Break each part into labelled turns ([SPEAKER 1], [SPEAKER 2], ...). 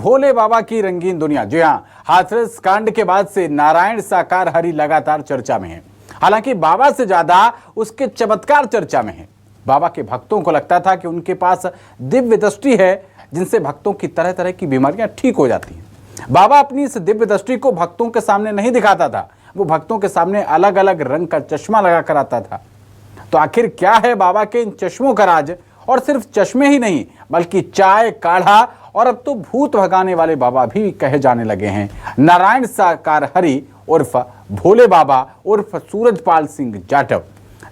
[SPEAKER 1] भोले बाबा की रंगीन दुनिया। जी हाँ, हाथरस कांड के बाद से नारायण साकार हरि लगातार चर्चा में है। हालांकि बाबा से ज्यादा उसके चमत्कार चर्चा में है। बाबा के भक्तों को लगता था कि उनके पास दिव्य दृष्टि है, जिनसे भक्तों की तरह तरह की बीमारियां ठीक हो जाती हैं। बाबा अपनी इस दिव्य दृष्टि को भक्तों के सामने नहीं दिखाता था, वो भक्तों के सामने अलग अलग रंग का चश्मा लगा कर आता था। तो आखिर क्या है बाबा के इन चश्मों का राज? और सिर्फ चश्मे ही नहीं, बल्कि चाय, काढ़ा और अब तो भूत भगाने वाले बाबा भी कहे जाने लगे हैं। नारायण साकार हरि उर्फ भोले बाबा उर्फ सूरजपाल सिंह जाटव।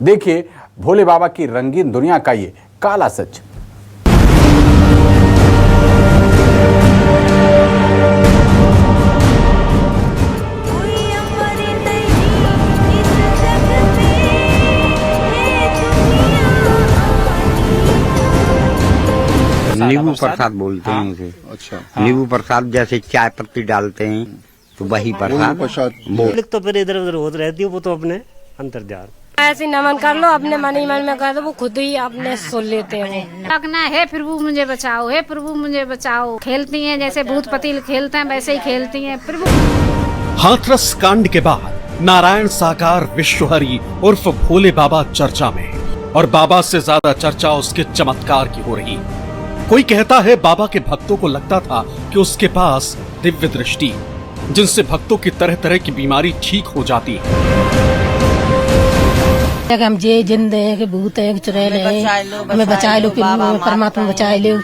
[SPEAKER 1] देखिए भोले बाबा की रंगीन दुनिया का ये काला सच।
[SPEAKER 2] नींबू प्रसाद बोलते हैं उसे।
[SPEAKER 3] अच्छा।
[SPEAKER 2] नींबू प्रसाद जैसे चाय पत्ती डालते हैं तो वही प्रसाद बोल।
[SPEAKER 4] तो फिर इधर उधर होती रहती है, वो तो अपने अंतर जा
[SPEAKER 5] ऐसे नमन कर लो, अपने मन ही मन में कर दो, वो खुद ही अपने सुन लेते हैं।
[SPEAKER 6] लगना है प्रभु मुझे बचाओ, हे प्रभु मुझे बचाओ। खेलती हैं जैसे भूत पतील खेलते हैं वैसे ही खेलती हैं प्रभु।
[SPEAKER 7] हाथरस कांड के बाद नारायण साकार विश्वहरि उर्फ भोले बाबा चर्चा में, और बाबा से ज्यादा चर्चा उसके चमत्कार की हो रही। कोई कहता है बाबा के भक्तों को लगता था कि उसके पास दिव्य दृष्टि, जिनसे भक्तों की तरह तरह की बीमारी ठीक हो जाती है।
[SPEAKER 5] हम जे जिंदे है कि भूत है, चुड़ैल है, हमें बचा लो, परमात्मा बचा लो,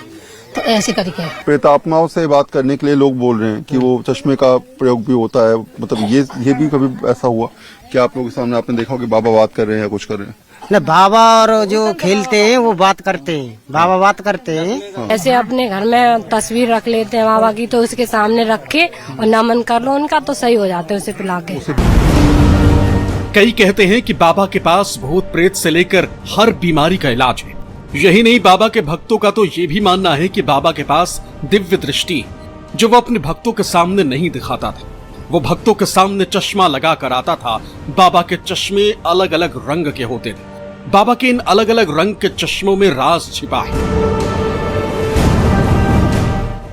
[SPEAKER 5] तो ऐसे करके
[SPEAKER 3] प्रेतात्माओं से बात करने के लिए लोग बोल रहे हैं कि वो चश्मे का प्रयोग भी होता है। मतलब ये भी कभी ऐसा हुआ कि आप लोगों के सामने आपने देखा हो कि बाबा बात कर रहे हैं या कुछ कर रहे हैं?
[SPEAKER 4] न बाबा और जो खेलते हैं वो बात करते हैं, बाबा बात करते हैं।
[SPEAKER 5] ऐसे अपने घर में तस्वीर रख लेते हैं बाबा की, तो उसके सामने रख के और नमन कर लो उनका, तो सही हो जाते हैं उसे पिला के।
[SPEAKER 7] कई कहते हैं कि बाबा के पास भूत प्रेत से लेकर हर बीमारी का इलाज है। यही नहीं, बाबा के भक्तों का तो ये भी मानना है कि बाबा के पास दिव्य दृष्टि, जो वो अपने भक्तों के सामने नहीं दिखाता था। वो भक्तों के सामने चश्मा लगा कर आता था। बाबा के चश्मे अलग अलग रंग के होते थे। बाबा के इन अलग अलग रंग के चश्मों में राज छिपा है।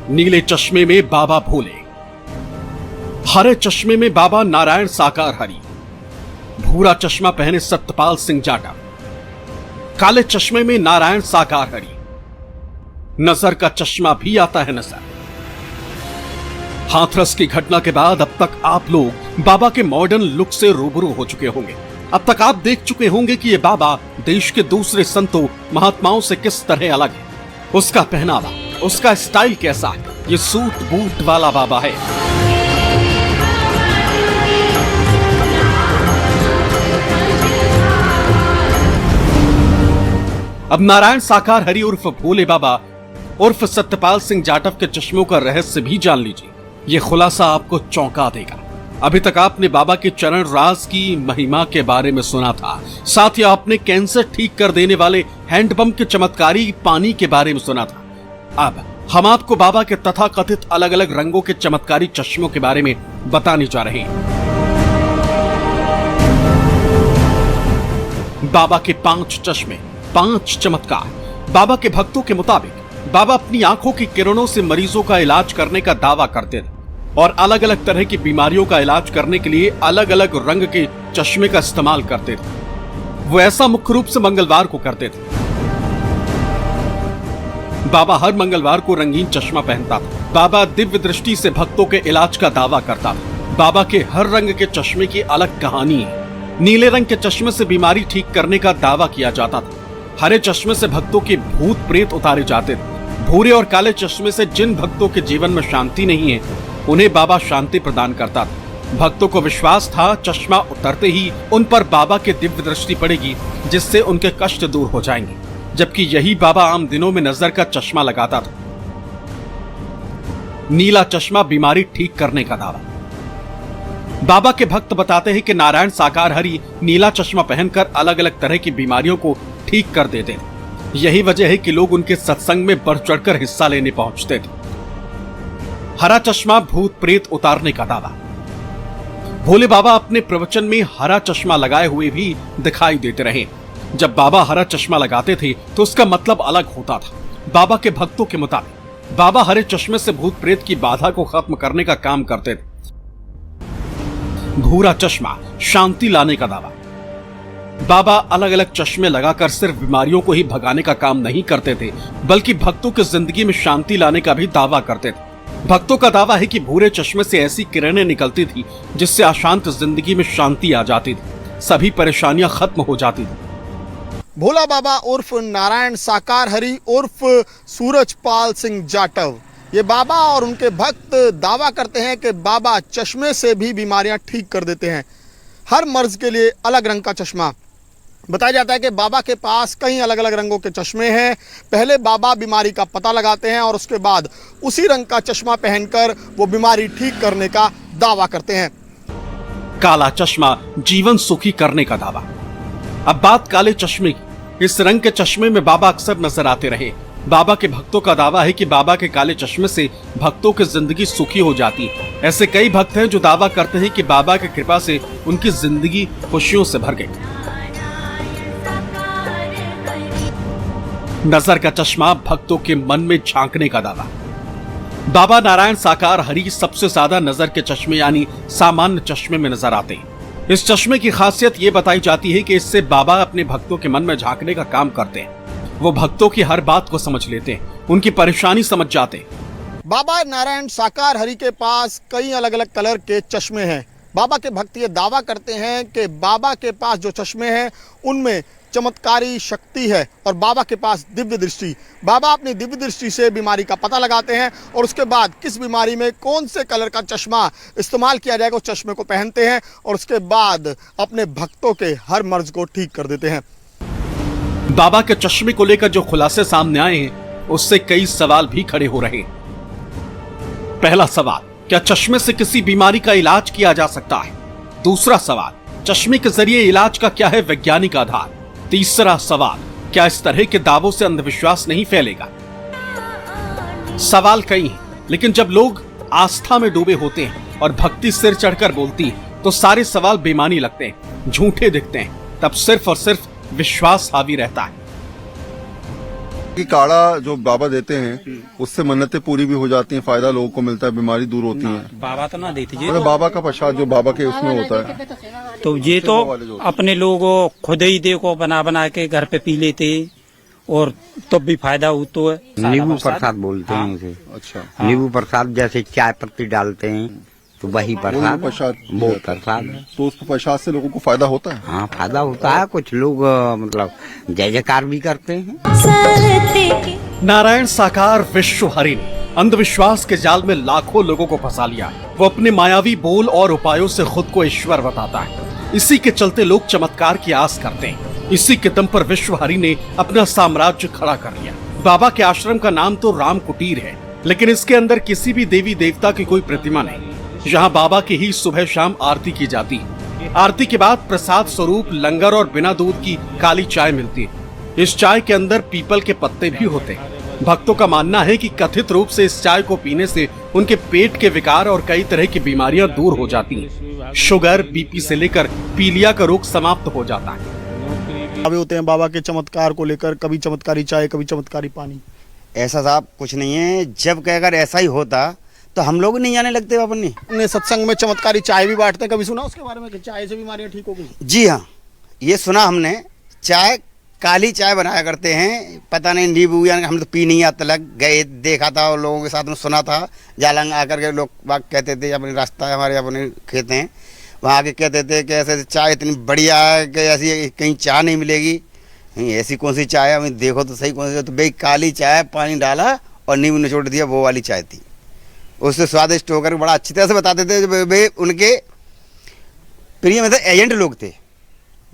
[SPEAKER 7] नीले चश्मे में बाबा भोले, हरे चश्मे में बाबा नारायण साकार हरि, भूरा चश्मा पहने सत्यपाल सिंह जाटव, काले चश्मे में नारायण साकार हरि, नजर का चश्मा भी आता है नजर। हाथरस की घटना के बाद अब तक आप लोग बाबा के मॉडर्न लुक से रूबरू हो चुके होंगे। अब तक आप देख चुके होंगे कि ये बाबा देश के दूसरे संतों महात्माओं से किस तरह अलग है। उसका पहनावा, उसका स्टाइल कैसा है, ये सूट बूट वाला बाबा है। अब नारायण साकार हरि उर्फ भोले बाबा उर्फ सत्यपाल सिंह जाटव के चश्मों का रहस्य भी जान लीजिए। ये खुलासा आपको चौंका देगा। अभी तक आपने बाबा के चरण राज की महिमा के बारे में सुना था, साथ ही आपने कैंसर ठीक कर देने वाले हैंडपंप के चमत्कारी पानी के बारे में सुना था। अब हम आपको बाबा के तथाकथित अलग अलग रंगों के चमत्कारी चश्मों के बारे में बताने जा रहे हैं। बाबा के 5 चश्मे, 5 चमत्कार। बाबा के भक्तों के मुताबिक बाबा अपनी आंखों की किरणों से मरीजों का इलाज करने का दावा करते थे और अलग अलग तरह की बीमारियों का इलाज करने के लिए अलग अलग रंग के चश्मे का इस्तेमाल करते थे। वो ऐसा मुख्य रूप से मंगलवार को करते थे। बाबा हर मंगलवार को रंगीन चश्मा पहनता था। बाबा दिव्य दृष्टि से भक्तों के इलाज का दावा करता था। बाबा के हर रंग के चश्मे की अलग कहानी है। नीले रंग के चश्मे से बीमारी ठीक करने का दावा किया जाता था। हरे चश्मे से भक्तों के भूत प्रेत उतारे जाते थे। भूरे और काले चश्मे से जिन भक्तों के जीवन में शांति नहीं है, उन्हें बाबा शांति प्रदान करता था। भक्तों को विश्वास था चश्मा उतरते ही उन पर बाबा की दिव्य दृष्टि पड़ेगी, जिससे उनके कष्ट दूर हो जाएंगे। जबकि यही बाबा आम दिनों में नजर का चश्मा लगाता था। नीला चश्मा बीमारी ठीक करने का दावा। बाबा के भक्त बताते हैं कि नारायण साकार हरि नीला चश्मा पहनकर अलग अलग तरह की बीमारियों को ठीक कर देते थे। यही वजह है कि लोग उनके सत्संग में बढ़ चढ़कर हिस्सा लेने पहुंचते थे। हरा चश्मा भूत प्रेत उतारने का दावा। भोले बाबा अपने प्रवचन में हरा चश्मा लगाए हुए भी दिखाई देते रहे। जब बाबा हरा चश्मा लगाते थे तो उसका मतलब अलग होता था। बाबा के भक्तों के मुताबिक बाबा हरे चश्मे से भूत प्रेत की बाधा को खत्म करने का काम करते थे। भूरा चश्मा, शांति लाने का दावा। बाबा अलग अलग चश्मे लगाकर सिर्फ बीमारियों को ही भगाने का काम नहीं करते थे, बल्कि भक्तों की जिंदगी में शांति लाने का भी दावा करते थे। भक्तों का दावा है कि भूरे चश्मे से ऐसी किरणें निकलती थी जिससे अशांत जिंदगी में शांति आ जाती थी, सभी परेशानियां खत्म हो जाती थी।
[SPEAKER 8] भोला बाबा उर्फ नारायण साकार हरि उर्फ सूरजपाल सिंह जाटव, ये बाबा और उनके भक्त दावा करते हैं कि बाबा चश्मे से भी बीमारियां ठीक कर देते हैं। हर मर्ज के लिए अलग रंग का चश्मा। बताया जाता है कि बाबा के पास कई अलग अलग रंगों के चश्मे हैं। पहले बाबा बीमारी का पता लगाते हैं और उसके बाद उसी रंग का चश्मा पहनकर वो बीमारी ठीक करने का दावा करते हैं।
[SPEAKER 7] काला चश्मा जीवन सुखी करने का दावा। अब बात काले चश्मे की। इस रंग के चश्मे में बाबा अक्सर नजर आते रहे। बाबा के भक्तों का दावा है कि बाबा के काले चश्मे से भक्तों की जिंदगी सुखी हो जाती है। ऐसे कई भक्त हैं जो दावा करते हैं कि बाबा की कृपा से उनकी जिंदगी खुशियों से भर गई। नजर का चश्मा, भक्तों के मन में झांकने का दावा। बाबा नारायण साकार हरि सबसे ज्यादा नजर के चश्मे यानी सामान्य चश्मे में नजर आते हैं। इस चश्मे की खासियत ये बताई जाती है कि इससे बाबा अपने भक्तों के मन में झांकने का काम करते हैं। वो भक्तों की हर बात को समझ लेते हैं, उनकी परेशानी समझ जाते हैं।
[SPEAKER 8] बाबा नारायण साकार हरि के पास कई अलग अलग कलर के चश्मे हैं। बाबा के भक्त ये दावा करते हैं कि बाबा के पास जो चश्मे हैं उनमें चमत्कारी शक्ति है और बाबा के पास दिव्य दृष्टि। बाबा अपनी दिव्य दृष्टि से बीमारी का पता लगाते हैं और उसके बाद किस बीमारी में कौन से कलर का चश्मा इस्तेमाल किया जाएगा उस चश्मे को पहनते हैं और उसके बाद अपने भक्तों के हर मर्ज को ठीक कर देते हैं।
[SPEAKER 7] बाबा के चश्मे को लेकर जो खुलासे सामने आए हैं उससे कई सवाल भी खड़े हो रहे हैं। पहला सवाल, क्या चश्मे से किसी बीमारी का इलाज किया जा सकता है? दूसरा सवाल, चश्मे के जरिए इलाज का क्या है वैज्ञानिक आधार? तीसरा सवाल, क्या इस तरह के दावों से अंधविश्वास नहीं फैलेगा? सवाल कई हैं, लेकिन जब लोग आस्था में डूबे होते हैं और भक्ति सिर चढ़कर बोलती है तो सारे सवाल बेमानी लगते हैं, झूठे दिखते हैं। तब सिर्फ और सिर्फ विश्वास हावी रहता है।
[SPEAKER 3] कि काढ़ा जो बाबा देते हैं उससे मन्नतें पूरी भी हो जाती हैं, फायदा लोगों को मिलता है, बीमारी दूर होती है।
[SPEAKER 9] बाबा तो ना देती
[SPEAKER 3] मतलब बाबा का प्रसाद जो बाबा के उसमें होता है,
[SPEAKER 9] तो ये तो अपने लोग खुद ही देखो बना बना के घर पे पी लेते और तब भी फायदा हो तो है।
[SPEAKER 2] नींबू प्रसाद बोलते हैं उसे।
[SPEAKER 3] अच्छा,
[SPEAKER 2] नींबू प्रसाद जैसे चाय पत्ती डालते हैं तो वही प्रसाद, वो प्रसाद।
[SPEAKER 3] तो उस प्रसाद से लोगों को फायदा होता है?
[SPEAKER 2] हाँ, फायदा होता है। कुछ लोग मतलब जय जयकार भी करते हैं।
[SPEAKER 7] नारायण साकार विश्व हरि ने अंधविश्वास के जाल में लाखों लोगों को फंसा लिया। वो अपने मायावी बोल और उपायों से खुद को ईश्वर बताता है। इसी के चलते लोग चमत्कार की आस करते हैं। इसी के दम पर विश्व हरि ने अपना साम्राज्य खड़ा कर लिया। बाबा के आश्रम का नाम तो राम कुटीर है, लेकिन इसके अंदर किसी भी देवी देवता की कोई प्रतिमा नहीं। यहाँ बाबा की ही सुबह शाम आरती की जाती है। आरती के बाद प्रसाद स्वरूप लंगर और बिना दूध की काली चाय मिलती है। इस चाय के अंदर पीपल के पत्ते भी होते हैं। भक्तों का मानना है कि कथित रूप से इस चाय को पीने से उनके पेट के विकार और कई तरह की बीमारियां दूर हो जाती हैं। शुगर, बीपी से लेकर पीलिया का रोग समाप्त हो जाता है।
[SPEAKER 8] दावे होते हैं बाबा के चमत्कार को लेकर, कभी चमत्कारी चाय, कभी चमत्कारी पानी।
[SPEAKER 10] ऐसा साहब कुछ नहीं है। जब कह अगर ऐसा ही होता तो हम लोग नहीं जाने लगते
[SPEAKER 8] अपने सत्संग में चमत्कारी चाय भी बांटते हैं, कभी सुना उसके बारे में कि चाय से बीमारियां ठीक हो गई?
[SPEAKER 10] जी हाँ, ये सुना हमने। चाय, काली चाय बनाया करते हैं, पता नहीं नींबू, यानी हम तो पी नहीं आता, लग गए देखा था और लोगों के साथ में सुना था। जालंग आकर के लोग बाग कहते थे, अपनी रास्ता है हमारे अपने खेत हैं, वहाँ आके कहते थे कि ऐसे चाय इतनी बढ़िया है कि ऐसी कहीं चाय नहीं मिलेगी। ऐसी कौन सी चाय है, हमें देखो तो सही कौन सी। तो भाई काली चाय, पानी डाला और नींबू निचोड़ दिया, वो वाली चाय थी। उससे स्वादिष्ट होकर बड़ा अच्छी तरह से बताते थे। वे उनके प्रिय मतलब एजेंट लोग थे,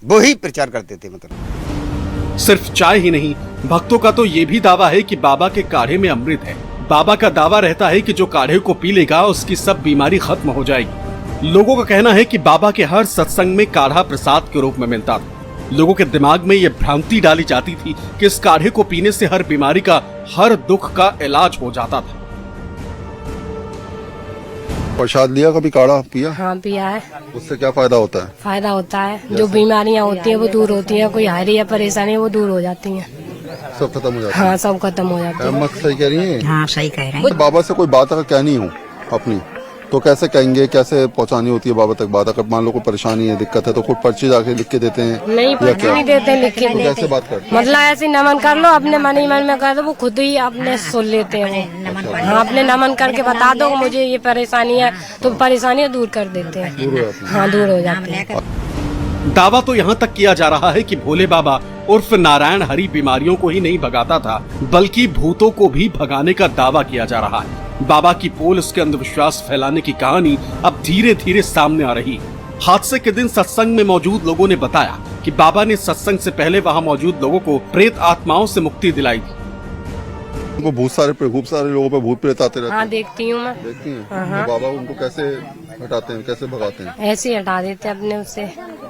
[SPEAKER 10] वो ही प्रचार करते थे। मतलब
[SPEAKER 7] सिर्फ चाय ही नहीं, भक्तों का तो ये भी दावा है कि बाबा के काढ़े में अमृत है। बाबा का दावा रहता है कि जो काढ़े को पी लेगा उसकी सब बीमारी खत्म हो जाएगी। लोगों का कहना है कि बाबा के हर सत्संग में काढ़ा प्रसाद के रूप में मिलता था। लोगों के दिमाग में ये भ्रांति डाली जाती थी कि इस काढ़े को पीने से हर बीमारी का, हर दुख का इलाज हो जाता था।
[SPEAKER 3] प्रसाद लिया, कभी काढ़ा पिया?
[SPEAKER 5] हाँ, पिया है।
[SPEAKER 3] उससे क्या फायदा होता है?
[SPEAKER 5] फायदा होता है, जो बीमारियां होती हैं वो दूर होती हैं, कोई हायरी या परेशानी वो दूर हो जाती हैं।
[SPEAKER 3] सब खत्म हो जाता
[SPEAKER 5] हाँ सब खत्म हो जाते
[SPEAKER 3] है।
[SPEAKER 5] हैं।
[SPEAKER 3] अम्मा सही कह रही है।
[SPEAKER 4] हाँ सही कह रहे हैं।
[SPEAKER 3] बाबा से कोई बात अगर कहनी हो अपनी तो कैसे कहेंगे, कैसे पहुंचानी होती है बाबा तक बात? अगर मान लो कोई परेशानी है, दिक्कत है, तो खुद पर्ची जाके लिख के देते हैं
[SPEAKER 5] नहीं
[SPEAKER 3] या
[SPEAKER 5] पर्ची
[SPEAKER 3] क्या?
[SPEAKER 5] नहीं देते लिख के
[SPEAKER 3] तो कैसे बात करते
[SPEAKER 5] मतलब ऐसे नमन कर लो, अपने मन ही मन में कर दो, वो खुद ही अपने सुन लेते हैं वो। हाँ अपने नमन करके बता दो मुझे ये परेशानी है, तो परेशानियाँ दूर कर देते हैं। हाँ दूर हो जाते हैं।
[SPEAKER 7] दावा तो यहाँ तक किया जा रहा है कि भोले बाबा उर्फ नारायण हरि बीमारियों को ही नहीं भगाता था, बल्कि भूतों को भी भगाने का दावा किया जा रहा है। बाबा की पोल उसके अंधविश्वास फैलाने की कहानी अब धीरे धीरे सामने आ रही। हादसे के दिन सत्संग में मौजूद लोगों ने बताया कि बाबा ने सत्संग से पहले वहां मौजूद लोगों को प्रेत आत्माओं से मुक्ति दिलाई थी।
[SPEAKER 3] उनको खूब सारे लोगों पे भूत प्रेत आते रहते
[SPEAKER 5] हाँ
[SPEAKER 3] हैं।
[SPEAKER 5] देखती हूँ मैं।
[SPEAKER 3] देखती हैं तो बाबा उनको कैसे हटाते हैं, कैसे भगाते हैं?
[SPEAKER 5] ऐसे ही हटा देते हैं अपने उससे,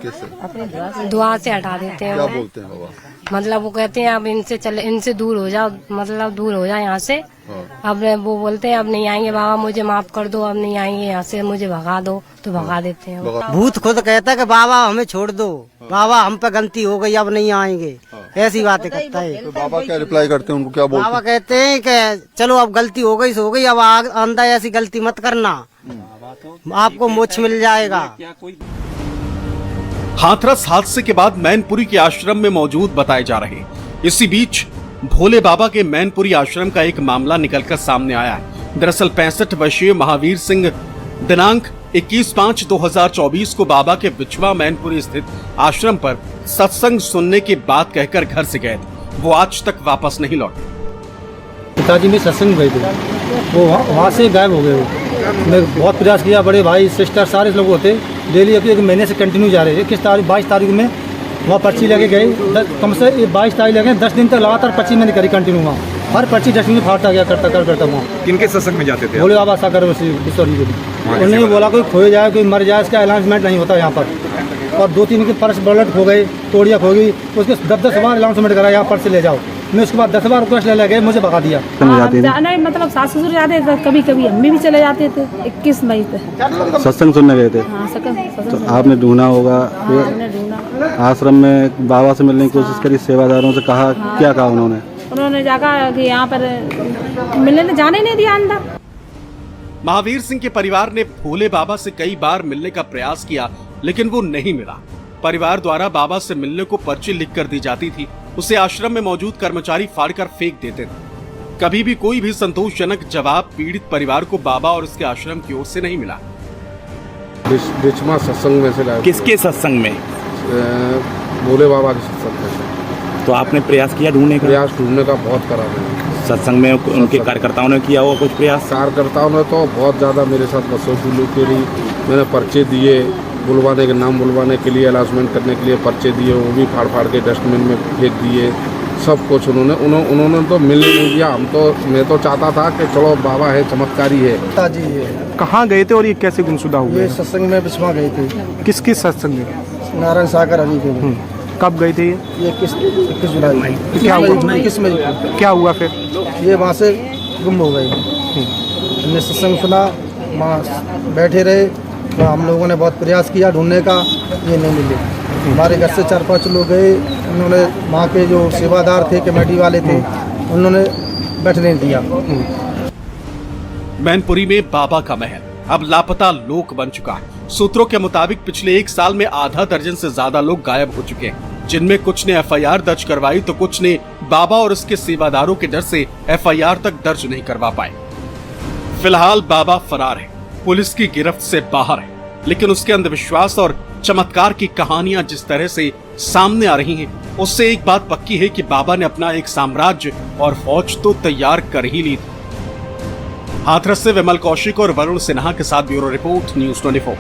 [SPEAKER 3] कैसे,
[SPEAKER 5] दुआ से हटा देते हैं
[SPEAKER 3] क्या
[SPEAKER 5] वो।
[SPEAKER 3] बोलते हैं बाबा?
[SPEAKER 5] मतलब वो कहते हैं अब इनसे दूर हो जाओ, मतलब दूर हो जाए यहाँ से। अब वो बोलते हैं अब नहीं आएंगे बाबा, मुझे माफ कर दो, अब नहीं आएंगे यहाँ से, मुझे भगा दो, तो भगा देते हैं वो।
[SPEAKER 4] भूत खुद कहता है कि बाबा हमें छोड़ दो, बाबा हम पे गलती हो गई अब नहीं आएंगे, ऐसी बातें करता है।
[SPEAKER 3] तो बाबा क्या रिप्लाई करते हैं उनको, क्या बोलते
[SPEAKER 4] बाबा कहते हैं कि चलो अब गलती हो गई सो हो गई, अब आंदा ऐसी गलती मत करना, आपको मोक्ष मिल जाएगा।
[SPEAKER 7] हाथरस हादसे के बाद मैनपुरी के आश्रम में मौजूद बताए जा रहे। इसी बीच भोले बाबा के मैनपुरी आश्रम का एक मामला निकलकर सामने आया है। दरअसल 65 वर्षीय महावीर सिंह दिनांक 21/5/2024 को बाबा के बिछवा मैनपुरी स्थित आश्रम पर सत्संग सुनने की बात कहकर घर से गए थे। वो आज तक वापस नहीं लौटे।
[SPEAKER 11] पिताजी में सत्संग गए थे, वो वहाँ से गायब हो गए। वो मैं बहुत प्रयास किया, बड़े भाई सिस्टर सारे लोग होते डेली एक महीने से कंटिन्यू जा रहे थे। 22 तारीख में वहाँ पर्ची लेके गए, कम से 22 तारीख लगे, 10 दिन तक लगातार पर्ची मैंने करी कंटिन्यू। वहाँ हर पर्ची डस्टबिन में फाड़ता गया, करता वहाँ।
[SPEAKER 12] किनके सत्संग में जाते थे?
[SPEAKER 11] भोले बाबा सागर विश्वरी के लिए। उन्होंने बोला कोई खोए जाए, कोई मर जाए, इसका अनाउंसमेंट नहीं होता यहाँ पर। और 2-3 के पर्स ब्लड खो गई, तोड़ियाँ खो गई, उसके 10 बार अनाउंसमेंट करा यहाँ पर्स ले जाओ। मैं उसके बाद 10 बार रिक्वेस्ट ले गए, मुझे भगा दिया।
[SPEAKER 13] जाने मतलब सास ससुर जाते थे, कभी कभी हम भी चले जाते थे। 21 मई पे
[SPEAKER 11] सत्संग सुनने गए थे।
[SPEAKER 13] हाँ,
[SPEAKER 11] तो आपने ढूंढा होगा, आश्रम में बाबा से मिलने की कोशिश करी, सेवादारों से कहा, क्या कहा उन्होंने?
[SPEAKER 13] उन्होंने जाकर कि यहाँ पर मिलने जाने नहीं दिया अंदर।
[SPEAKER 7] महावीर सिंह के परिवार ने भोले बाबा से कई बार मिलने का प्रयास किया, लेकिन वो नहीं मिला। परिवार द्वारा बाबा से मिलने को पर्ची लिख कर दी जाती थी, उसे आश्रम में मौजूद कर्मचारी फाड़कर फेंक देते थे। कभी भी कोई भी संतोषजनक जवाब पीड़ित परिवार को बाबा और उसके आश्रम की ओर से नहीं मिला।
[SPEAKER 12] बिचमा सत्संग में से लाए।
[SPEAKER 14] किसके सत्संग में?
[SPEAKER 12] भोले बाबा के सत्संग में।
[SPEAKER 14] तो आपने प्रयास किया ढूंढने का?
[SPEAKER 12] प्रयास ढूंढने का बहुत करा मैंने।
[SPEAKER 14] सत्संग में उनके कार्यकर्ताओं ने किया हुआ कुछ प्रयास?
[SPEAKER 12] कार्यकर्ताओं ने तो बहुत ज्यादा मेरे साथ बसों के लिए मैंने पर्चे दिए, बुलवाने के नाम बुलवाने के लिए, अनाउंसमेंट करने के लिए पर्चे दिए, वो भी फाड़ फाड़ के डस्टबिन में फेंक दिए। सब कुछ उन्होंने तो मिलने नहीं दिया। मैं तो चाहता था कि चलो बाबा है, चमत्कारी है।
[SPEAKER 11] पिताजी
[SPEAKER 12] कहाँ गए थे और ये कैसे गुमशुदा हुए?
[SPEAKER 11] ये सत्संग में बिस्वा गए थे।
[SPEAKER 12] किस सत्संग में?
[SPEAKER 11] नारायण सागर हरि के।
[SPEAKER 12] कब गए थे
[SPEAKER 11] ये 21 जुलाई।
[SPEAKER 12] क्या हुआ?
[SPEAKER 11] 21 मई को।
[SPEAKER 12] क्या हुआ फिर?
[SPEAKER 11] ये वहाँ से गुम हो गए। हमने सत्संग सुना, वहाँ बैठे रहे, तो हम लोगों ने बहुत प्रयास किया ढूंढने का, ये नहीं मिले। हमारे घर से 4-5 लोग गए, उन्होंने वहाँ के जो सेवादार थे, कमेटी वाले थे, उन्होंने बैठने दिया।
[SPEAKER 7] मैनपुरी में बाबा का महल अब लापता लोक बन चुका है। सूत्रों के मुताबिक पिछले 1 साल में आधा दर्जन से ज्यादा लोग गायब हो चुके हैं, जिनमें कुछ ने FIR दर्ज करवाई तो कुछ ने बाबा और उसके सेवादारों के डर से FIR तक दर्ज नहीं करवा पाए। फिलहाल बाबा फरार है, पुलिस की गिरफ्त से बाहर है, लेकिन उसके अंधविश्वास और चमत्कार की कहानियां जिस तरह से सामने आ रही हैं, उससे एक बात पक्की है कि बाबा ने अपना एक साम्राज्य और फौज तो तैयार कर ही ली थी। हाथरस से विमल कौशिक और वरुण सिन्हा के साथ ब्यूरो रिपोर्ट, न्यूज़ 24।